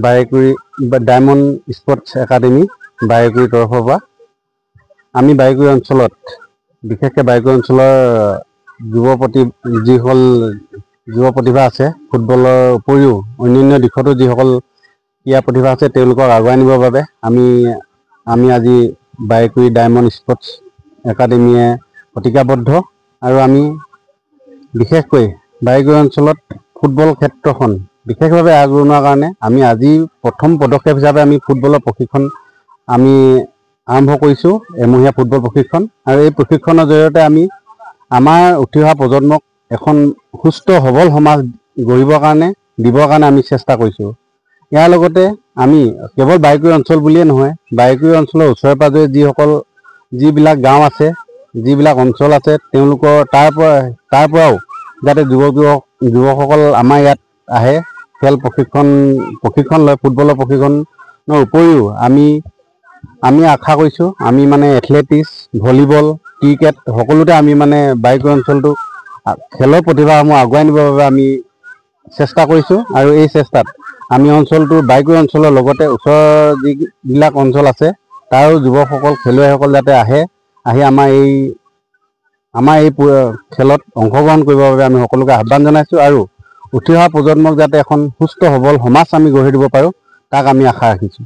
Barekuri diamond sports academy বাৰেকুৰিৰ তৰফৰ পৰা আমি বাৰেকুৰি অঞ্চলত বিশেষকৈ বাৰেকুৰি অঞ্চলৰ যিসকল যুৱ প্ৰতিভা আছে ফুটবলৰ উপৰিও অন্যান্য দিশতো যিসকল ক্ৰীড়া প্ৰতিভা আছে তেওঁলোকক আগুৱাই নিবৰ বাবে আমি আজি বাৰেকুৰি ডায়মণ্ড স্পৰ্টছ একাডেমিয়ে প্ৰতিজ্ঞাবদ্ধ আৰু আমি বিশেষকৈ বাৰেকুৰি অঞ্চলত ফুটবল ক্ষেত্ৰখন বিশেষভাৱে আগবঢ়োৱাৰ কাৰণে আমি আজি প্ৰথম পদক্ষেপ হিচাপে আমি ফুটবলৰ প্ৰশিক্ষণ আমি আৰম্ভ কৰিছোঁ এমহীয়া ফুটবল প্ৰশিক্ষণ আৰু এই প্ৰশিক্ষণৰ জৰিয়তে আমি আমাৰ উঠি অহা প্ৰজন্মক এখন সুস্থ সবল সমাজ গঢ়িবৰ কাৰণে দিবৰ কাৰণে আমি চেষ্টা কৰিছোঁ। ইয়াৰ লগতে আমি কেৱল বাৰেকুৰি অঞ্চল বুলিয়ে নহয় বাৰেকুৰি অঞ্চলৰ ওচৰে পাঁজৰে যিবিলাক গাঁও আছে যিবিলাক অঞ্চল আছে তেওঁলোকৰ তাৰ পৰাও যাতে যুৱকসকল আমাৰ ইয়াত আহে খেল প্ৰশিক্ষণ লয় ফুটবলৰ প্ৰশিক্ষণৰ উপৰিও আমি আশা কৰিছোঁ আমি মানে এথলেটিক্স ভলীবল ক্ৰিকেট সকলোতে আমি মানে বাৰেকুৰি অঞ্চলটো খেলৰ প্ৰতিভাসমূহ আগুৱাই নিবৰ বাবে আমি চেষ্টা কৰিছোঁ আৰু এই চেষ্টাত আমি বাৰেকুৰি অঞ্চলৰ লগতে ওচৰৰ যিবিলাক অঞ্চল আছে তাৰো যুৱকসকল খেলুৱৈসকল যাতে আহি আমাৰ এই খেলত অংশগ্ৰহণ কৰিবৰ বাবে আমি সকলোকে আহ্বান জনাইছোঁ আৰু উঠি অহা প্ৰজন্মক যাতে এখন সুস্থ সবল সমাজ আমি গঢ়ি দিব পাৰোঁ তাক আমি আশা ৰাখিছোঁ।